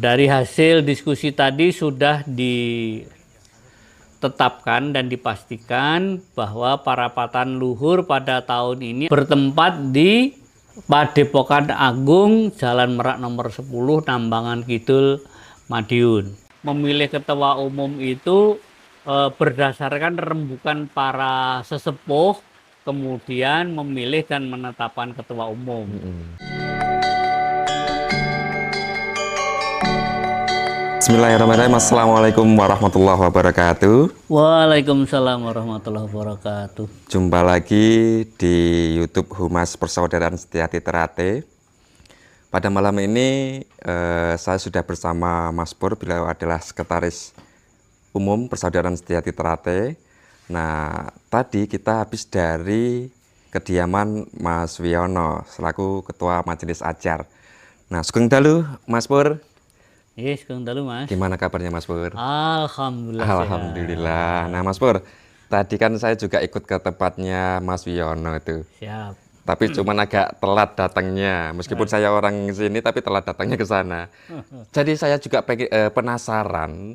Dari hasil diskusi tadi sudah ditetapkan dan dipastikan bahwa parapatan luhur pada tahun ini bertempat di Padepokan Agung Jalan Merak nomor 10 Nambangan Kidul Madiun. Memilih ketua umum itu berdasarkan rembukan para sesepuh, kemudian memilih dan menetapkan ketua umum. Bismillahirrahmanirrahim. Assalamualaikum warahmatullahi wabarakatuh. Waalaikumsalam warahmatullahi wabarakatuh. Jumpa lagi di YouTube Humas Persaudaraan Setiati Terate. Pada malam ini saya sudah bersama Mas Pur, beliau adalah Sekretaris Umum Persaudaraan Setiati Terate. Nah, tadi kita habis dari kediaman Mas Wiono selaku Ketua Majelis Ajar. Nah, sugeng dalu Mas Pur. Yes, Kang Dalu, Mas. Gimana kabarnya Mas Pur? Alhamdulillah. Alhamdulillah. Nah Mas Pur, tadi kan saya juga ikut ke tempatnya Mas Wiono itu. Siap. Tapi cuman agak telat datangnya. Meskipun saya orang sini tapi telat datangnya ke sana. Jadi saya juga penasaran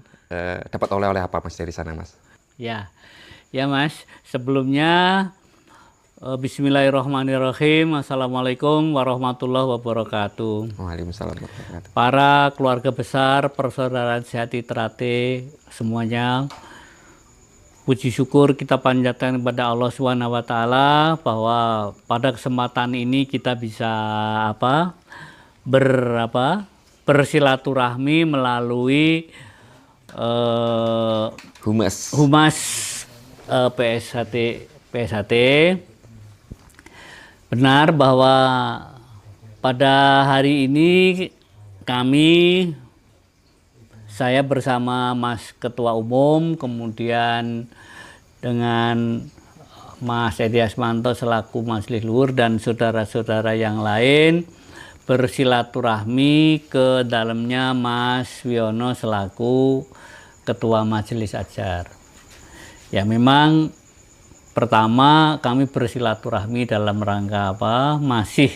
dapat oleh-oleh apa Mas dari sana Mas? Ya Mas. Sebelumnya Bismillahirrahmanirrahim. Assalamualaikum warahmatullahi wabarakatuh. Waalaikumsalam warahmatullahi wabarakatuh. Para keluarga besar Persaudaraan Setiati Terate semuanya, puji syukur kita panjatkan kepada Allah SWT bahwa pada kesempatan ini kita bisa bersilaturahmi melalui Humas PSHT. Benar bahwa pada hari ini saya bersama Mas Ketua Umum, kemudian dengan Mas Edi Asmanto selaku Majelis Luhur dan saudara-saudara yang lain bersilaturahmi ke dalamnya Mas Wiono selaku Ketua Majelis Ajar. Ya memang pertama kami bersilaturahmi dalam rangka masih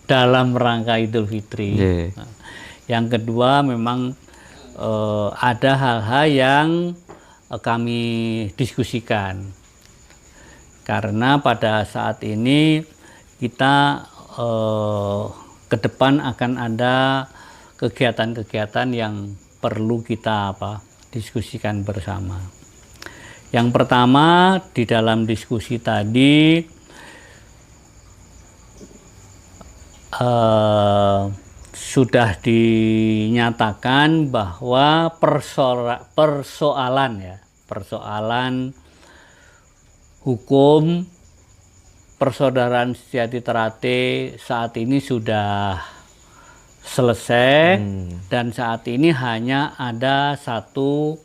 dalam rangka Idul Fitri. Nah, yang kedua memang ada hal-hal yang kami diskusikan karena pada saat ini kita ke depan akan ada kegiatan-kegiatan yang perlu kita diskusikan bersama. Yang pertama, di dalam diskusi tadi sudah dinyatakan bahwa persoalan hukum Persaudaraan Setiati Terate saat ini sudah selesai dan saat ini hanya ada satu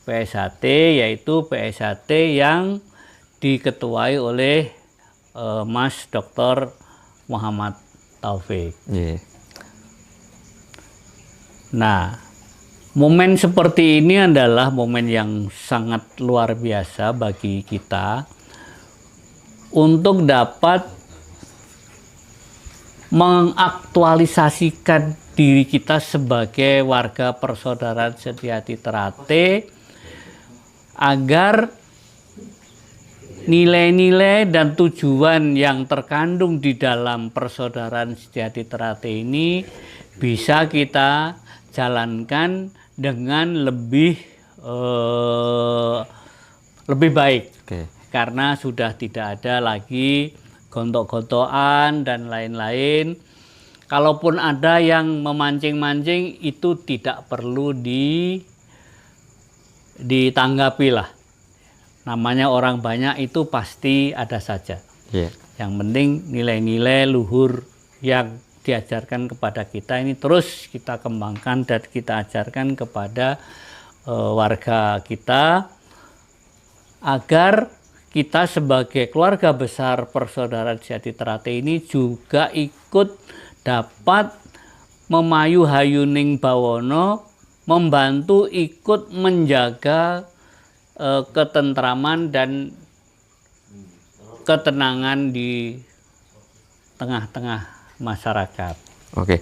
PSHT, yaitu PSHT yang diketuai oleh Mas Dr. Muhammad Taufik. Nah, momen seperti ini adalah momen yang sangat luar biasa bagi kita untuk dapat mengaktualisasikan diri kita sebagai warga Persaudaraan Setiati Terate agar nilai-nilai dan tujuan yang terkandung di dalam Persaudaraan Setiati Terate ini bisa kita jalankan dengan lebih baik. Karena sudah tidak ada lagi gontok-gontokan dan lain-lain. Kalaupun ada yang memancing-mancing itu tidak perlu ditanggapi lah. Namanya orang banyak itu pasti ada saja. Yang penting nilai-nilai luhur yang diajarkan kepada kita ini terus kita kembangkan dan kita ajarkan kepada warga kita agar kita sebagai keluarga besar Persaudaraan Setiati Terate ini juga ikut dapat memayu hayuning bawono, membantu ikut menjaga ketentraman dan ketenangan di tengah-tengah masyarakat. Oke,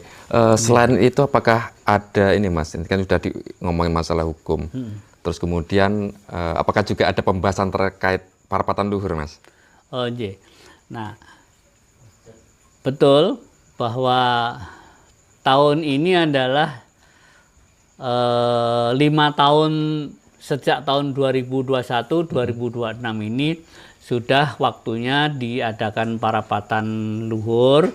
selain itu apakah ada ini Mas, ini kan sudah ngomongin masalah hukum, terus kemudian apakah juga ada pembahasan terkait parapatan luhur Mas? Oh, iya. Nah, betul bahwa tahun ini adalah 5 tahun sejak tahun 2021-2026 ini sudah waktunya diadakan parapatan luhur,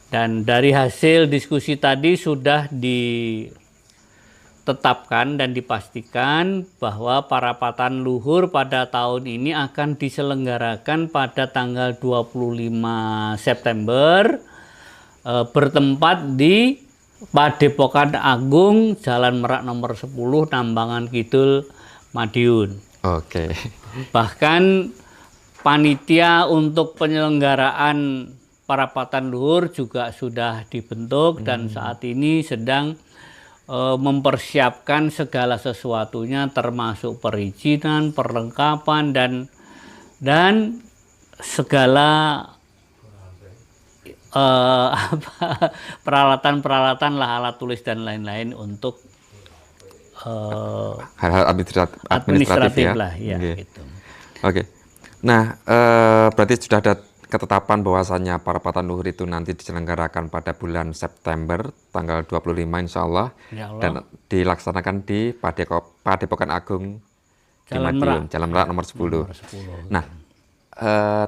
dan dari hasil diskusi tadi sudah ditetapkan dan dipastikan bahwa parapatan luhur pada tahun ini akan diselenggarakan pada tanggal 25 September bertempat di Padepokan Agung Jalan Merak nomor 10 Nambangan Kidul, Madiun. Oke. Bahkan panitia untuk penyelenggaraan parapatan luhur juga sudah dibentuk dan saat ini sedang mempersiapkan segala sesuatunya, termasuk perizinan, perlengkapan dan segala peralatan-peralatan lah, alat tulis dan lain-lain untuk Hal-hal administratif ya. lah ya, Oke. gitu. Oke. Nah, berarti sudah ada ketetapan bahwasannya parapatan luhur itu nanti diselenggarakan pada bulan September tanggal 25 insya Allah, Ya Allah. dan dilaksanakan di Padepokan Agung di Madiun, Jalan Merak nomor 10. Nomor 10. Nah,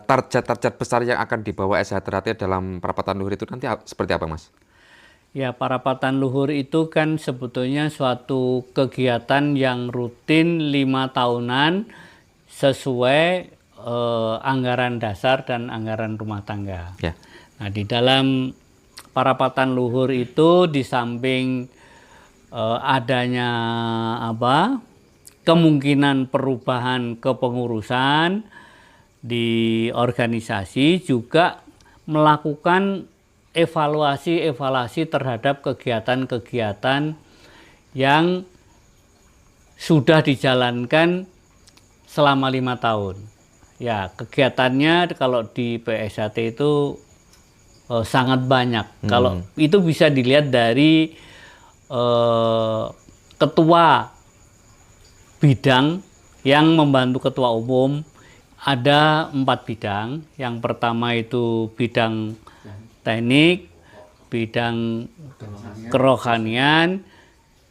target-target besar yang akan dibawa SH Teratai dalam parapatan luhur itu nanti seperti apa Mas? Ya, parapatan luhur itu kan sebetulnya suatu kegiatan yang rutin 5 tahunan sesuai anggaran dasar dan anggaran rumah tangga. Ya. Nah, di dalam parapatan luhur itu di samping adanya kemungkinan perubahan kepengurusan di organisasi, juga melakukan evaluasi terhadap kegiatan-kegiatan yang sudah dijalankan selama 5 tahun. Ya, kegiatannya kalau di PSHT itu sangat banyak. Kalau itu bisa dilihat dari ketua bidang yang membantu ketua umum. Ada 4 bidang. Yang pertama itu bidang teknik, bidang kerohanian,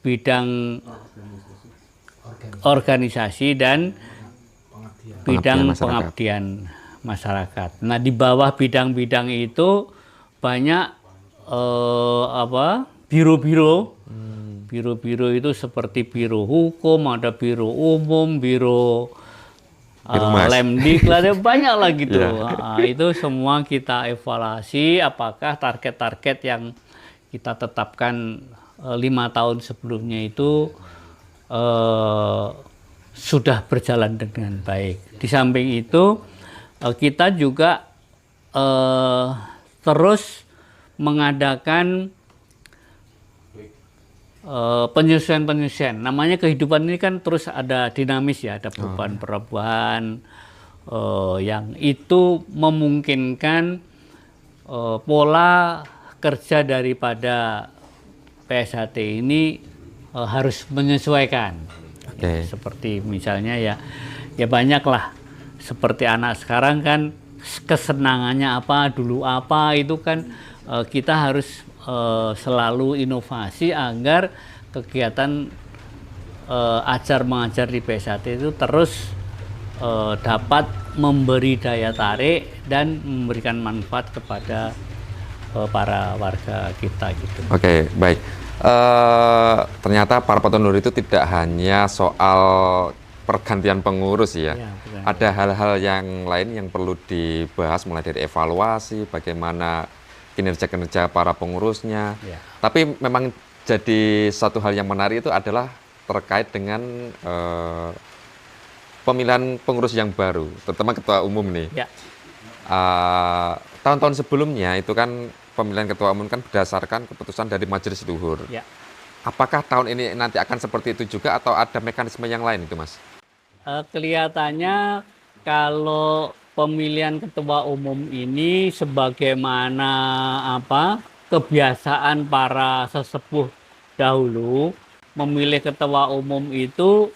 bidang organisasi, dan bidang pengabdian masyarakat. Nah, di bawah bidang-bidang itu banyak biro-biro. Biro-biro itu seperti biro hukum, ada biro umum, biro Lemdiklat, banyak lah gitu. Itu semua kita evaluasi apakah target-target yang kita tetapkan 5 tahun sebelumnya itu sudah berjalan dengan baik. Di samping itu kita juga terus mengadakan penyesuaian. Namanya kehidupan ini kan terus ada dinamis ya, ada perubahan-perubahan yang itu memungkinkan pola kerja daripada PSHT ini harus menyesuaikan. Okay. Seperti misalnya ya banyak lah, seperti anak sekarang kan kesenangannya apa, dulu apa, itu kan kita harus selalu inovasi agar kegiatan ajar mengajar di PSHT itu terus dapat memberi daya tarik dan memberikan manfaat kepada para warga kita gitu. Oke, baik. Ternyata parapatan luhur itu tidak hanya soal pergantian pengurus ya. Ada hal-hal yang lain yang perlu dibahas, mulai dari evaluasi, bagaimana kinerja-kinerja para pengurusnya. Tapi memang jadi satu hal yang menarik itu adalah terkait dengan pemilihan pengurus yang baru, terutama ketua umum nih. Tahun-tahun sebelumnya itu kan pemilihan ketua umum kan berdasarkan keputusan dari majelis luhur. Apakah tahun ini nanti akan seperti itu juga atau ada mekanisme yang lain itu, Mas? Kelihatannya kalau pemilihan ketua umum ini sebagaimana kebiasaan para sesepuh dahulu memilih ketua umum itu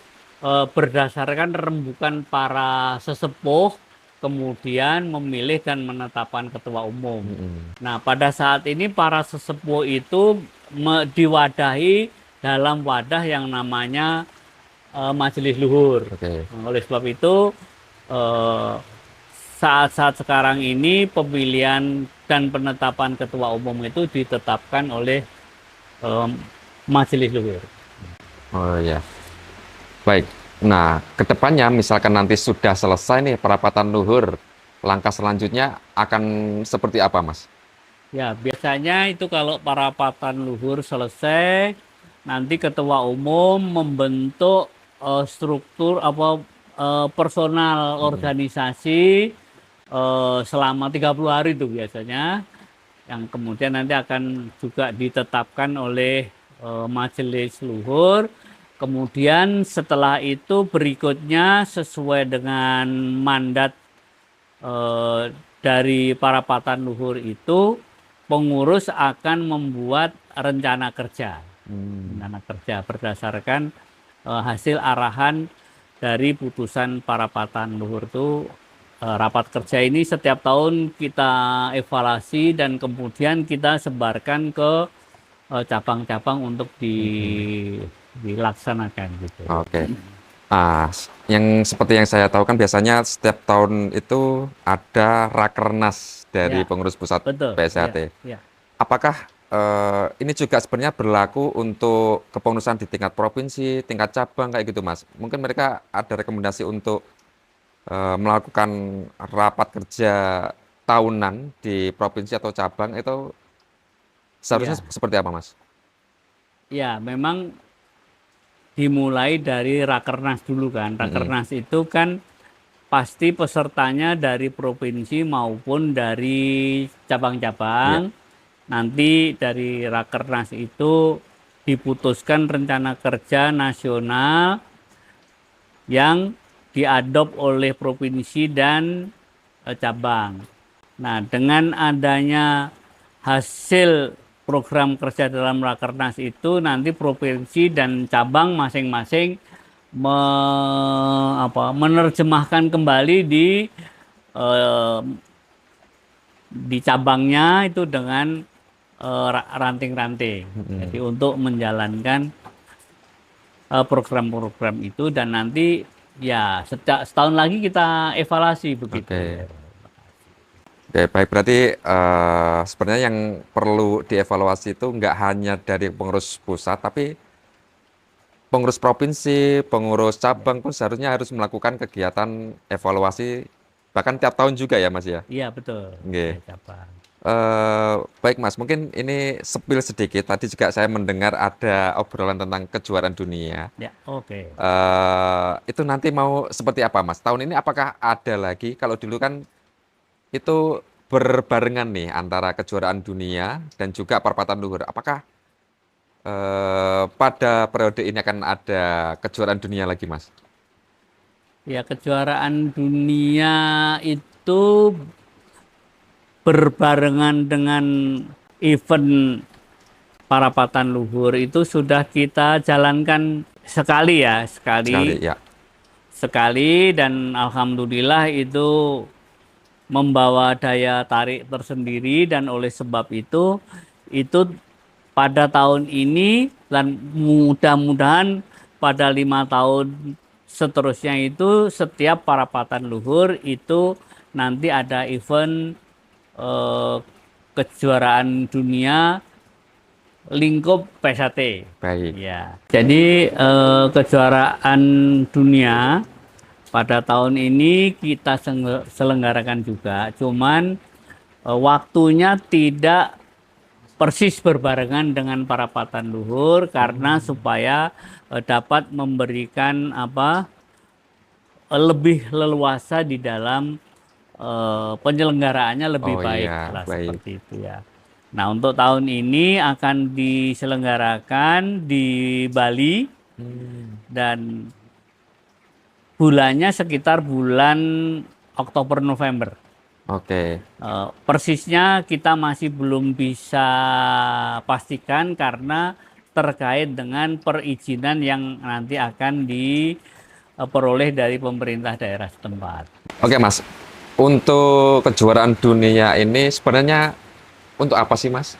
berdasarkan rembukan para sesepuh, kemudian memilih dan menetapkan ketua umum. Nah, pada saat ini para sesepuh itu diwadahi dalam wadah yang namanya majelis luhur. Oleh sebab itu saat-saat sekarang ini pemilihan dan penetapan ketua umum itu ditetapkan oleh majelis luhur. Oh ya, baik. Nah, kedepannya misalkan nanti sudah selesai nih perapatan luhur, langkah selanjutnya akan seperti apa, Mas? Ya, biasanya itu kalau perapatan luhur selesai, nanti ketua umum membentuk struktur personal organisasi selama 30 hari itu biasanya, yang kemudian nanti akan juga ditetapkan oleh majelis luhur. Kemudian setelah itu berikutnya sesuai dengan mandat dari parapatan luhur itu, pengurus akan membuat rencana kerja. Rencana kerja berdasarkan hasil arahan dari putusan parapatan luhur itu. Rapat kerja ini setiap tahun kita evaluasi dan kemudian kita sebarkan ke cabang-cabang untuk dilaksanakan gitu. Oke. Yang seperti yang saya tahu kan biasanya setiap tahun itu ada rakernas dari pengurus pusat PSHT. Apakah ini juga sebenarnya berlaku untuk kepengurusan di tingkat provinsi, tingkat cabang kayak gitu, Mas? Mungkin mereka ada rekomendasi untuk melakukan rapat kerja tahunan di provinsi atau cabang itu seharusnya seperti apa, Mas? Ya, memang dimulai dari rakernas dulu kan. Rakernas itu kan pasti pesertanya dari provinsi maupun dari cabang-cabang. Nanti dari rakernas itu diputuskan rencana kerja nasional yang diadop oleh provinsi dan cabang. Nah, dengan adanya hasil program kerja dalam rakernas itu, nanti provinsi dan cabang masing-masing menerjemahkan kembali di cabangnya itu dengan ranting-ranting. Jadi untuk menjalankan program-program itu, dan nanti ya setahun lagi kita evaluasi begitu. Oke, baik. Berarti sebenarnya yang perlu dievaluasi itu nggak hanya dari pengurus pusat, tapi pengurus provinsi, pengurus cabang pun seharusnya harus melakukan kegiatan evaluasi bahkan tiap tahun juga ya, Mas ya? Iya, betul. Oke. Cabang. Baik, Mas, mungkin ini spill sedikit. Tadi juga saya mendengar ada obrolan tentang kejuaraan dunia. Ya, oke. Itu nanti mau seperti apa, Mas? Tahun ini apakah ada lagi? Kalau dulu kan itu berbarengan nih antara kejuaraan dunia dan juga perapatan luhur. Apakah pada periode ini akan ada kejuaraan dunia lagi, Mas? Ya, kejuaraan dunia itu berbarengan dengan event parapatan luhur itu sudah kita jalankan sekali ya, sekali, dan alhamdulillah itu membawa daya tarik tersendiri, dan oleh sebab itu pada tahun ini dan mudah-mudahan pada 5 tahun seterusnya itu setiap parapatan luhur itu nanti ada event kejuaraan dunia lingkup PSHT. Baik. Ya. Jadi kejuaraan dunia pada tahun ini kita selenggarakan juga, cuman waktunya tidak persis berbarengan dengan parapatan luhur karena supaya dapat memberikan lebih leluasa di dalam penyelenggaraannya lebih baik, seperti itu ya. Nah, untuk tahun ini akan diselenggarakan di Bali dan bulannya sekitar bulan Oktober November. Oke. Persisnya kita masih belum bisa pastikan karena terkait dengan perizinan yang nanti akan diperoleh dari pemerintah daerah setempat. Oke, Mas. Untuk kejuaraan dunia ini sebenarnya untuk apa sih, Mas?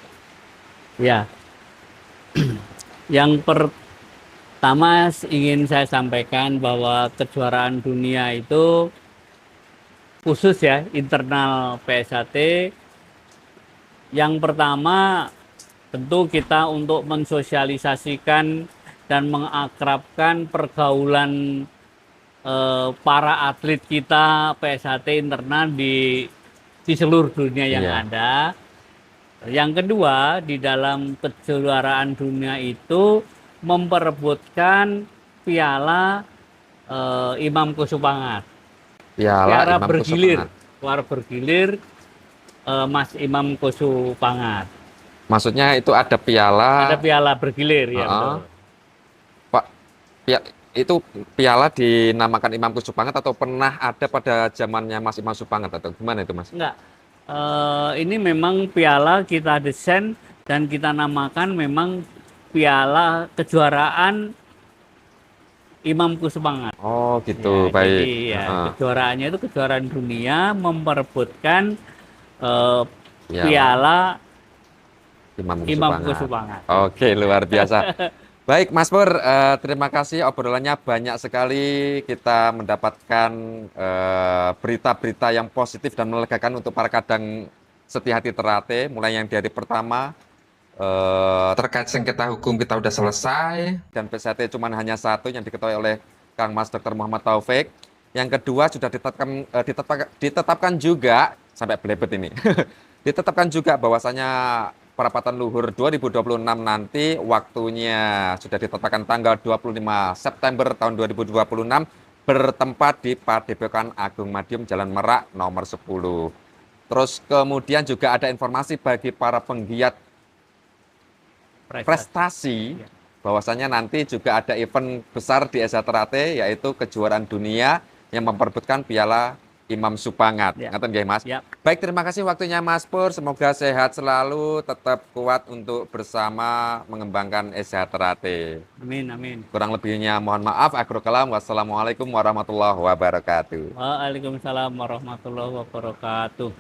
Ya, yang pertama ingin saya sampaikan bahwa kejuaraan dunia itu khusus ya internal PSHT. Yang pertama tentu kita untuk mensosialisasikan dan mengakrabkan pergaulan para atlet kita PSHT internal di seluruh dunia yang Iya. ada. Yang kedua, di dalam kejuaraan dunia itu memperebutkan piala Imam Kusupangat. Piala Piala Imam bergilir, Kusupangat. piala bergilir Mas Imam Kusupangat. Maksudnya itu ada piala, Ada piala bergilir ya heeh, betul. Pak. Itu piala dinamakan Imam Kusupangat atau pernah ada pada zamannya Mas Imam Supangat atau gimana itu, Mas? Enggak. Ini memang piala kita desain dan kita namakan memang piala kejuaraan Imam Kusupangat. Oh, gitu. Ya, Baik. jadi ya Heeh. kejuaraannya itu kejuaraan dunia memperebutkan eh, Piala piala Imam Imam Kusupangat. Kusupangat. Oke, luar biasa. Baik, Mas Pur, terima kasih obrolannya banyak sekali. Kita mendapatkan berita-berita yang positif dan melegakan untuk para kadang setia hati Terate. Mulai yang dari pertama, terkait sengketa hukum kita udah selesai. Dan PSHT cuma hanya satu yang diketuai oleh Kang Mas Dr. Muhammad Taufik. Yang kedua sudah ditetapkan juga, sampai belebet ini, ditetapkan juga bahwasanya Perapatan Luhur 2026 nanti waktunya sudah ditetapkan tanggal 25 September tahun 2026 bertempat di Padepokan Agung Madiun Jalan Merak nomor 10. Terus kemudian juga ada informasi bagi para penggiat prestasi Ya. bahwasanya nanti juga ada event besar di Esa Terate yaitu kejuaraan dunia yang memperebutkan piala Imam Supangat. Ya. Ngaten nggih, Mas? Ya. Baik, terima kasih waktunya Mas Pur. Semoga sehat selalu, tetap kuat untuk bersama mengembangkan Esa Terate. Amin, amin. Kurang lebihnya mohon maaf. Akhirul kalam. Wassalamualaikum warahmatullahi wabarakatuh. Waalaikumsalam warahmatullahi wabarakatuh.